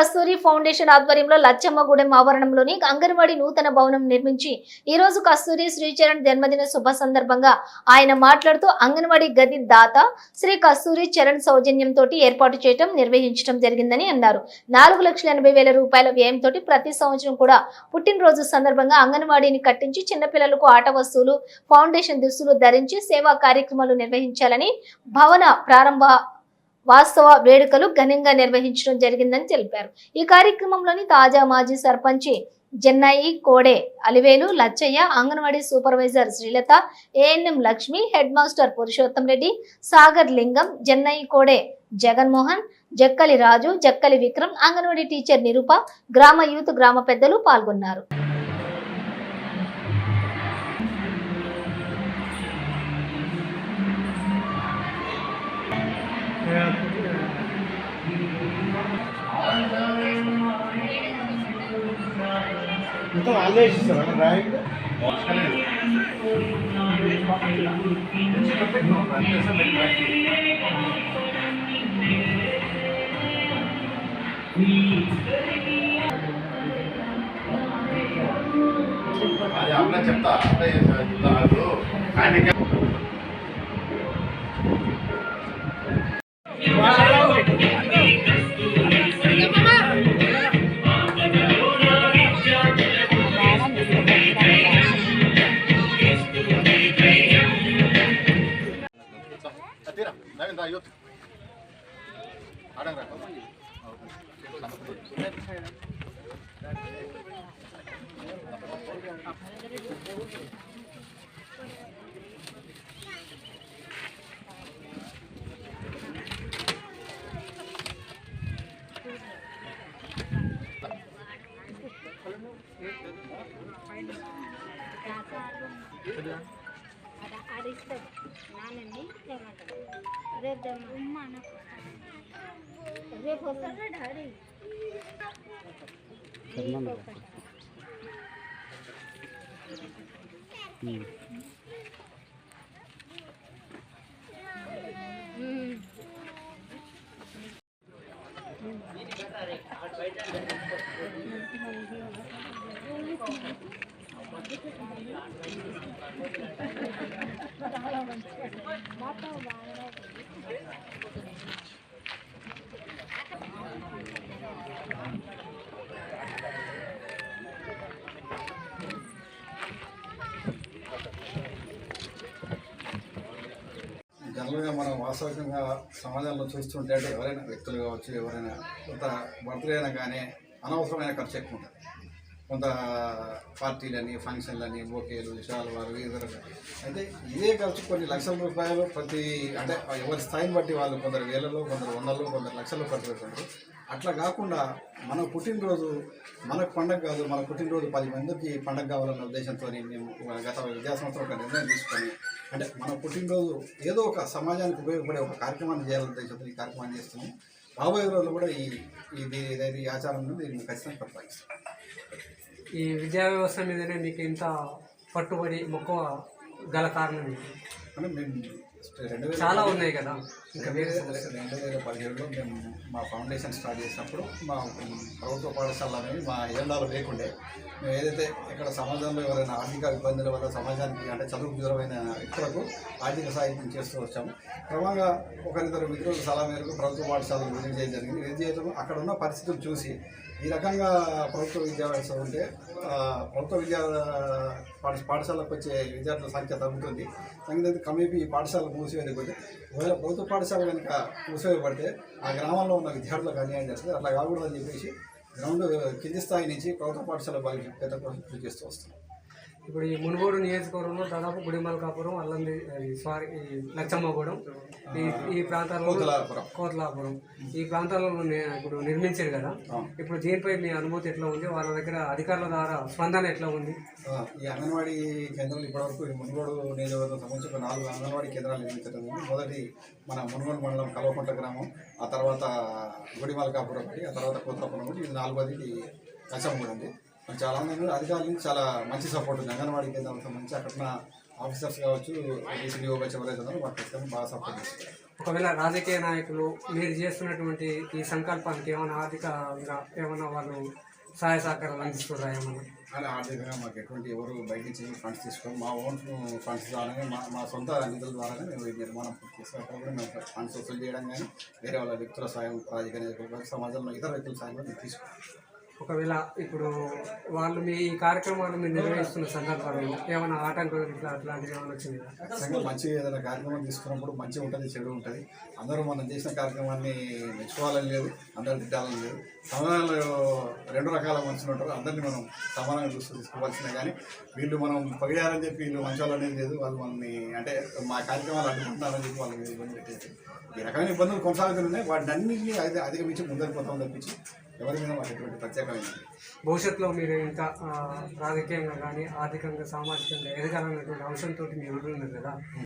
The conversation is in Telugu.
కస్తూరి ఫౌండేషన్ ఆధ్వర్యంలో లచ్చమ్మగూడెం ఆవరణంలోని అంగన్వాడీ నూతన భవనం నిర్మించి ఈ రోజు కస్తూరి శ్రీచరణ్ జన్మదిన శుభ సందర్భంగా ఆయన మాట్లాడుతూ అంగన్వాడీ గది దాత శ్రీ కస్తూరి చరణ్ సౌజన్యంతో ఏర్పాటు చేయడం నిర్వహించడం జరిగిందని అన్నారు. 4,80,000 రూపాయల వ్యయంతో ప్రతి సంవత్సరం కూడా పుట్టినరోజు సందర్భంగా అంగన్వాడీని కట్టించి చిన్నపిల్లలకు ఆట వస్తువులు, ఫౌండేషన్ దుస్తులు ధరించి సేవా కార్యక్రమాలు నిర్వహించాలని భవన ప్రారంభ వాస్తవ వేడుకలు ఘనంగా నిర్వహించడం జరిగిందని తెలిపారు. ఈ కార్యక్రమంలోని తాజా మాజీ sarpanch Jannayi Kode Alivelu Lachaiah, anganwadi supervisor Srilatha, ANM Lakshmi, head master Purushottam Reddy, Sagar Lingam, Jannayi Kode Jaganmohan, Jakkali Raju, Jakkali Vikram, anganwadi teacher Nirupa, గ్రామ యూత్ గ్రామ పెద్దలు పాల్గొన్నారు. మొత్తం వాళ్ళే ఇస్తారా డ్రాయింగ్? అది అప్లై చెప్తా అప్లై చేస్తారు. రేపు వస్తారా డాడీ? జనరల్గా మనం వాస్తవికంగా సమాజంలో చూస్తుంటే ఎవరైనా వ్యక్తులు కావచ్చు, ఎవరైనా కొంత బర్త్డే అయినా కానీ అనవసరమైన ఖర్చు ఎక్కువ ఉంటుంది. కొంత పార్టీలని, ఫంక్షన్లని, బొకేలు, విషయాలు వారు ఇతరులు అయితే ఇదే ఖర్చు కొన్ని లక్షల రూపాయలు ప్రతి అంటే ఎవరి స్థాయిని బట్టి వాళ్ళు కొందరు వేలలో, కొందరు వందలు, కొందరు లక్షలు ఖర్చు పెడుతుంటారు. అట్లా కాకుండా మన పుట్టినరోజు మనకు పండగ కాదు, మన పుట్టినరోజు 10 మందికి పండగ కావాలన్న ఉద్దేశంతో మేము గత విద్యా సంవత్సరం ఒక నిర్ణయం తీసుకొని అంటే మన పుట్టినరోజు ఏదో ఒక సమాజానికి ఉపయోగపడే ఒక కార్యక్రమాన్ని చేయాలన్న ఉద్దేశంతో ఈ కార్యక్రమాన్ని చేస్తున్నాము. రాబోయే రోజుల్లో కూడా ఈ ఆచారం దీన్ని ఖచ్చితంగా కొనసాగిస్తాం. ఈ విద్యా వ్యవస్థ మీదనే మీకు ఇంత పట్టుబడి మక్కువ గల కారణం అంటే మేము చాలా ఉన్నాయి కదా. ఇంకా 2017లో మేము మా ఫౌండేషన్ స్టార్ట్ చేసినప్పుడు మా ప్రభుత్వ పాఠశాలలు అనేవి మా ఏరియాలో లేకుండే. మేము ఏదైతే ఇక్కడ సమాజంలో ఎవరైనా ఆర్థిక ఇబ్బందుల వల్ల సమాజానికి అంటే చదువుకు దూరమైన వ్యక్తులకు ఆర్థిక సాహిత్యం చేస్తూ వచ్చాము. క్రమంగా ఒకరిద్దరు మిత్రుల సలహా మేరకు ప్రభుత్వ పాఠశాలను విజిట్ చేయడం జరిగింది. విజిట్ చేయడం అక్కడ ఉన్న పరిస్థితులు చూసి ఈ రకంగా ప్రభుత్వ విద్యా వ్యవస్థ ఉంటే ప్రభుత్వ పాఠశాలకు వచ్చే విద్యార్థుల సంఖ్య తగ్గుతుంది. సంగతి కమీపీ ఈ పాఠశాల మూసివేయకపోతే ఒకవేళ ప్రభుత్వ పాఠశాల కనుక మూసివేయబడితే ఆ గ్రామంలో ఉన్న విద్యార్థులకు అన్యాయం చేస్తుంది. అట్లా కాకూడదని చెప్పేసి గ్రౌండ్ కింది స్థాయి నుంచి ప్రభుత్వ పాఠశాల పెద్ద కృషి చేస్తూ వస్తుంది. ఇప్పుడు ఈ మునుగోడు నియోజకవర్గంలో దాదాపు గుడిమల్కాపురం, అల్లంది లచ్చమ్మగూడెం ఈ ప్రాంతాల్లో, కోతలాపురం ఈ ప్రాంతాల్లో ఇప్పుడు నిర్మించారు కదా. ఇప్పుడు దీనిపై మీ అనుభూతి ఎట్లా ఉంది? వాళ్ళ దగ్గర అధికారుల ద్వారా స్పందన ఎట్లా ఉంది? ఈ అంగన్వాడీ కేంద్రాలు ఇప్పటివరకు మునుగోడు నియోజకవర్గం సంబంధించి ఒక 4 అంగన్వాడీ కేంద్రాలు నిర్మించడం. మొదటి మన మునుగోడు మండలం కల్వకుంట గ్రామం, ఆ తర్వాత గుడిమల్కాపురం ఒకటి, ఆ తర్వాత కోతలాపురం ఒకటి, ఇది 4వది లచ్చమ్మగూడెం ఉంది. చాలా మంది అధికారుల నుంచి చాలా మంచి సపోర్ట్ ఉంది. అంగన్వాడీ కేంద్రాలకు సంబంధించి అక్కడ ఆఫీసర్స్ కావచ్చు, డీసీడీఓ కావచ్చు, ఎవరైతే ఉన్నారో వాళ్ళు ఖచ్చితంగా బాగా సపోర్ట్ చేస్తారు. ఒకవేళ రాజకీయ నాయకులు మీరు చేస్తున్నటువంటి ఈ సంకల్పానికి ఏమైనా ఆర్థికంగా ఏమైనా వాళ్ళు సహాయ సహకారాలు అందిస్తున్నారా ఏమన్నా? అలా ఆర్థికంగా మాకు ఎటువంటి ఎవరు బయట నుంచి ఫండ్స్ తీసుకోం. మా ఓన్ ఫండ్స్ ద్వారానే మా సొంత నిధుల ద్వారానే మేము ఈ నిర్మాణం పూర్తి చేస్తాం. అక్కడ కూడా మేము ఫండ్స్ వసూలు చేయడం కానీ వేరే వాళ్ళ వ్యక్తుల సాయం, రాజకీయ నాయకులు, సమాజంలో ఇతర వ్యక్తుల సాయం కూడా మేము తీసుకుంటాం. ఒకవేళ ఇప్పుడు వాళ్ళు మీ ఈ కార్యక్రమాలు మీరు నిర్వహిస్తున్న సందర్భాలలో ఏమైనా ఆటంకాలు ఇట్లా అట్లాంటివి ఏమైనా వచ్చింది? ఖచ్చితంగా మంచి ఏదైనా కార్యక్రమం తీసుకున్నప్పుడు మంచి ఉంటుంది, చెడు ఉంటుంది. అందరూ మనం చేసిన కార్యక్రమాన్ని మెచ్చుకోవాలని లేదు, అందరూ తిట్టాలని లేదు. సమాజంలో 2 రకాల మనుషులు ఉంటారు, అందరినీ మనం సమానంగా చూస్తూ తీసుకోవాల్సిందే. కానీ వీళ్ళు మనం పగిడారని చెప్పి వీళ్ళు మంచి వాళ్ళు అనేది లేదు. వాళ్ళు మనల్ని అంటే మా కార్యక్రమాలు అడ్డుకుంటున్నారని చెప్పి వాళ్ళకి ఇబ్బంది పెట్టేసి ఈ రకమైన ఇబ్బందులు కొనసాగుతున్నాయి. వాటిని అన్నింటినీ అధిగమించి ముందరిపోతాం తప్పించి ఎవరి మీద మాకు ఎటువంటి ప్రత్యేకమైనది. భవిష్యత్తులో మీరు ఇంకా రాజకీయంగా కానీ ఆర్థికంగా సామాజికంగా ఎదగాలన్నటువంటి అంశంతో మీరు ఉన్నారు కదా,